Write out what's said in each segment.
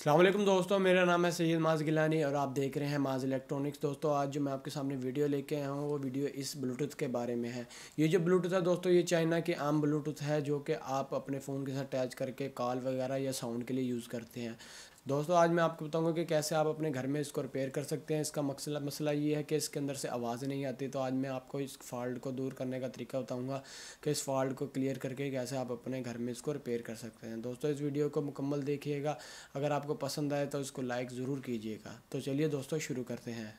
अस्सलाम वालेकुम दोस्तों, मेरा नाम है सैयद माज़ गिलानी और आप देख रहे हैं माज़ इलेक्ट्रॉनिक्स। दोस्तों आज जो मैं आपके सामने वीडियो लेके आया हूँ वो वीडियो इस ब्लूटूथ के बारे में है। ये जो ब्लूटूथ है दोस्तों, ये चाइना की आम ब्लूटूथ है जो कि आप अपने फ़ोन के साथ अटैच करके कॉल वगैरह या साउंड के लिए यूज़ करते हैं। दोस्तों आज मैं आपको बताऊंगा कि कैसे आप अपने घर में इसको रिपेयर कर सकते हैं। इसका मसला ये है कि इसके अंदर से आवाज़ नहीं आती, तो आज मैं आपको इस फॉल्ट को दूर करने का तरीका बताऊंगा कि इस फॉल्ट को क्लियर करके कैसे आप अपने घर में इसको रिपेयर कर सकते हैं। दोस्तों इस वीडियो को मुकम्मल देखिएगा, अगर आपको पसंद आए तो इसको लाइक ज़रूर कीजिएगा। तो चलिए दोस्तों शुरू करते हैं।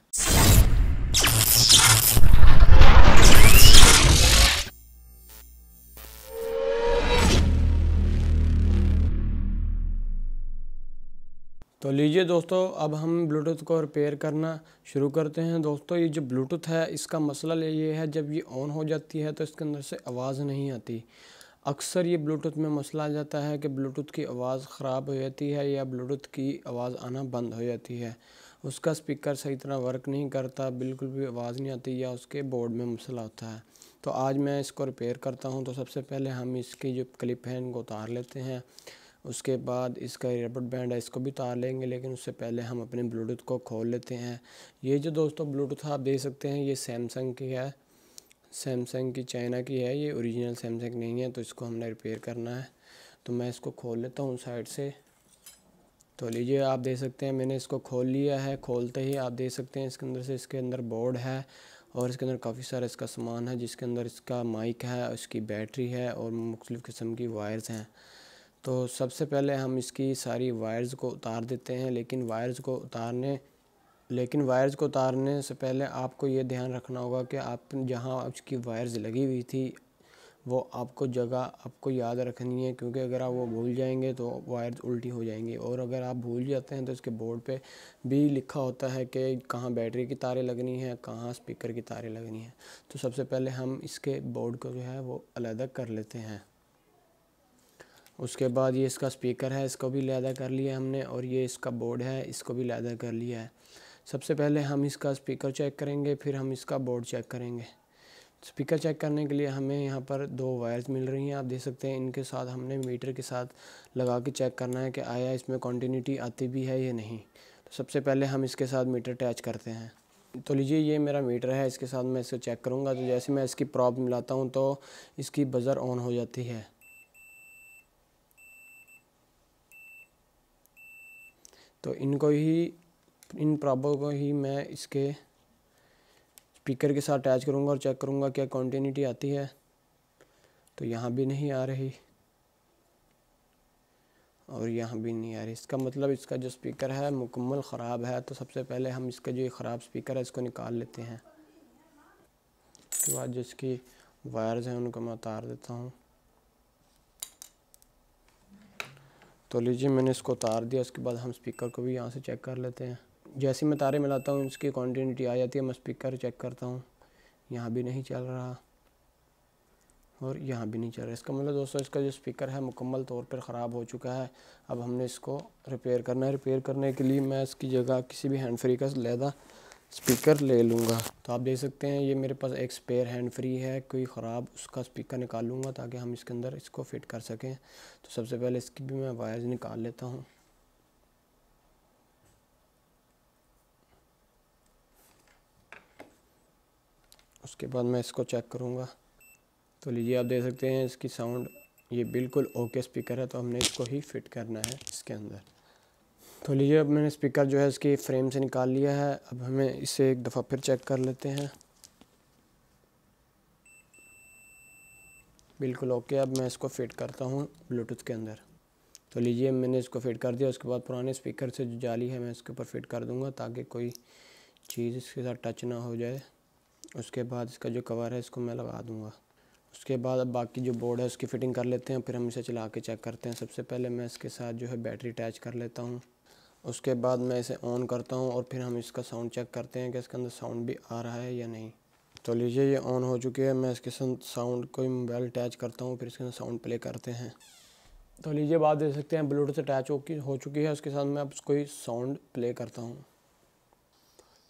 तो लीजिए दोस्तों, अब हम ब्लूटूथ को रिपेयर करना शुरू करते हैं। दोस्तों ये जो ब्लूटूथ है इसका मसला ये है, जब ये ऑन हो जाती है तो इसके अंदर से आवाज़ नहीं आती। अक्सर ये ब्लूटूथ में मसला आ जाता है कि ब्लूटूथ की आवाज़ ख़राब हो जाती है या ब्लूटूथ की आवाज़ आना बंद हो जाती है। उसका स्पीकर सही तरह वर्क नहीं करता, बिल्कुल भी आवाज़ नहीं आती या उसके बोर्ड में मसला होता है। तो आज मैं इसको रिपेयर करता हूँ। तो सबसे पहले हम इसकी जो क्लिप है इनको उतार लेते हैं। उसके बाद इसका रबर बैंड है इसको भी उतार लेंगे, लेकिन उससे पहले हम अपने ब्लूटूथ को खोल लेते हैं। ये जो दोस्तों ब्लूटूथ आप देख सकते हैं ये सैमसंग की है, सैमसंग की चाइना की है, ये ओरिजिनल सैमसंग नहीं है। तो इसको हमने रिपेयर करना है, तो मैं इसको खोल लेता हूँ साइड से। तो लीजिए आप देख सकते हैं मैंने इसको खोल लिया है। खोलते ही आप देख सकते हैं इसके अंदर बोर्ड है और इसके अंदर काफ़ी सारा इसका सामान है, जिसके अंदर इसका माइक है, इसकी बैटरी है और मुख्तलिफ़ किस्म की वायर्स हैं। तो सबसे पहले हम इसकी सारी वायर्स को उतार देते हैं, लेकिन वायर्स को उतारने से पहले आपको ये ध्यान रखना होगा कि आप जहाँ उसकी वायर्स लगी हुई थी वो आपको याद रखनी है, क्योंकि अगर आप वो भूल जाएंगे तो वायर्स उल्टी हो जाएंगी। और अगर आप भूल जाते हैं तो इसके बोर्ड पे भी लिखा होता है कि कहाँ बैटरी की तारें लगनी है, कहाँ स्पीकर की तारें लगनी है। तो सबसे पहले हम इसके बोर्ड को जो है वो अलग कर लेते हैं। उसके बाद ये इसका स्पीकर है, इसको भी अलग कर लिया हमने, और ये इसका बोर्ड है, इसको भी अलग कर लिया है। सबसे पहले हम इसका स्पीकर चेक करेंगे, फिर हम इसका बोर्ड चेक करेंगे। स्पीकर चेक करने के लिए हमें यहाँ पर दो वायर्स मिल रही हैं, आप देख सकते हैं। इनके साथ हमने मीटर के साथ लगा के चेक करना है कि आया इसमें कंटिन्यूटी आती भी है या नहीं। तो सबसे पहले हम इसके साथ मीटर अटैच करते हैं। तो लीजिए ये मेरा मीटर है, इसके साथ मैं इसको चेक करूँगा। तो जैसे मैं इसकी प्रॉब मिलाता हूँ तो इसकी बज़र ऑन हो जाती है। तो इन प्रॉबों को ही मैं इसके स्पीकर के साथ अटैच करूँगा और चेक करूँगा क्या कंटिन्यूटी आती है। तो यहाँ भी नहीं आ रही और यहाँ भी नहीं आ रही, इसका मतलब इसका जो स्पीकर है मुकम्मल ख़राब है। तो सबसे पहले हम इसका जो ख़राब स्पीकर है इसको निकाल लेते हैं। उसके बाद जो इसकी वायर्स हैं उनको मैं उतार देता हूँ। तो लीजिए मैंने इसको उतार दिया। उसके बाद हम स्पीकर को भी यहाँ से चेक कर लेते हैं। जैसे मैं तारे मिलाता हूँ इसकी कंटिन्यूटी आ जाती है। मैं स्पीकर चेक करता हूँ, यहाँ भी नहीं चल रहा और यहाँ भी नहीं चल रहा। इसका मतलब दोस्तों इसका जो स्पीकर है मुकम्मल तौर पर ख़राब हो चुका है। अब हमने इसको रिपेयर करना है। रिपेयर करने के लिए मैं इसकी जगह किसी भी हैंड फ्री का लहदा स्पीकर ले लूँगा। तो आप देख सकते हैं ये मेरे पास एक स्पेयर हैंड फ्री है, कोई ख़राब उसका स्पीकर निकालूँगा ताकि हम इसके अंदर इसको फ़िट कर सकें। तो सबसे पहले इसकी भी मैं वायर्स निकाल लेता हूँ। उसके बाद मैं इसको चेक करूँगा। तो लीजिए आप देख सकते हैं इसकी साउंड ये बिल्कुल ओके स्पीकर है। तो हमने इसको ही फिट करना है इसके अंदर। तो लीजिए अब मैंने स्पीकर जो है इसकी फ्रेम से निकाल लिया है। अब हमें इसे एक दफ़ा फिर चेक कर लेते हैं। बिल्कुल ओके। अब मैं इसको फिट करता हूँ ब्लूटूथ के अंदर। तो लीजिए मैंने इसको फिट कर दिया। उसके बाद पुराने स्पीकर से जो जाली है मैं इसके ऊपर फिट कर दूँगा ताकि कोई चीज़ इसके साथ टच ना हो जाए। उसके बाद इसका जो कवर है इसको मैं लगा दूँगा। उसके बाद अब बाकी जो बोर्ड है उसकी फ़िटिंग कर लेते हैं, फिर हम इसे चला के चेक करते हैं। सबसे पहले मैं इसके साथ जो है बैटरी अटैच कर लेता हूँ। उसके बाद मैं इसे ऑन करता हूँ और फिर हम इसका साउंड चेक करते हैं कि इसके अंदर साउंड भी आ रहा है या नहीं। तो लीजिए ये ऑन हो चुकी है। मैं इसके साथ साउंड कोई मोबाइल अटैच करता हूँ, फिर इसके अंदर साउंड प्ले करते हैं। तो लीजिए बात देख सकते हैं ब्लूटूथ अटैच हो चुकी है। उसके साथ मैं अब कोई साउंड प्ले करता हूँ।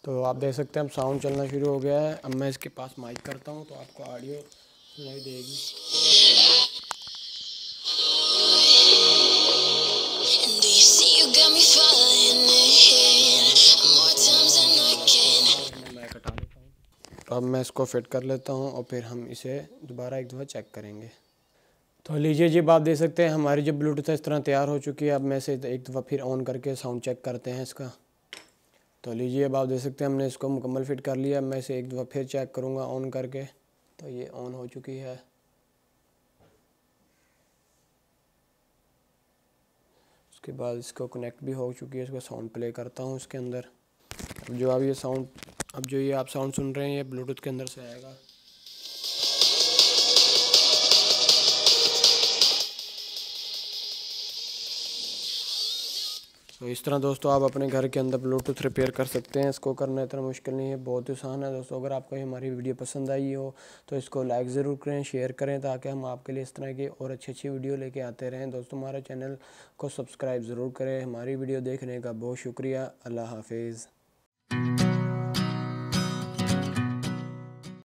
तो आप देख सकते हैं अब साउंड चलना शुरू हो गया है। अब मैं इसके पास माइक करता हूँ तो आपको ऑडियो सुनाई देगी। तो अब मैं इसको फिट कर लेता हूँ और फिर हम इसे दोबारा एक दफ़ा चेक करेंगे। तो लीजिए जी, आप देख सकते हैं हमारी जो ब्लूटूथ है इस तरह तैयार हो चुकी है। अब मैं इसे एक दफ़ा फिर ऑन करके साउंड चेक करते हैं इसका। तो लीजिए, अब आप देख सकते हैं हमने इसको मुकम्मल फिट कर लिया। मैं इसे एक दफ़ा फिर चेक करूँगा ऑन करके। तो ये ऑन हो चुकी है। उसके बाद इसको कनेक्ट भी हो चुकी है। इसको साउंड प्ले करता हूँ इसके अंदर। अब जो ये आप साउंड सुन रहे हैं ये ब्लूटूथ के अंदर से आएगा। तो इस तरह दोस्तों आप अपने घर के अंदर ब्लूटूथ रिपेयर कर सकते हैं। इसको करना इतना मुश्किल नहीं है, बहुत ही आसान है दोस्तों। अगर आपको हमारी वीडियो पसंद आई हो तो इसको लाइक ज़रूर करें, शेयर करें, ताकि हम आपके लिए इस तरह की और अच्छी वीडियो लेके आते रहें। दोस्तों हमारे चैनल को सब्सक्राइब ज़रूर करें। हमारी वीडियो देखने का बहुत शुक्रिया। अल्लाह हाफिज़।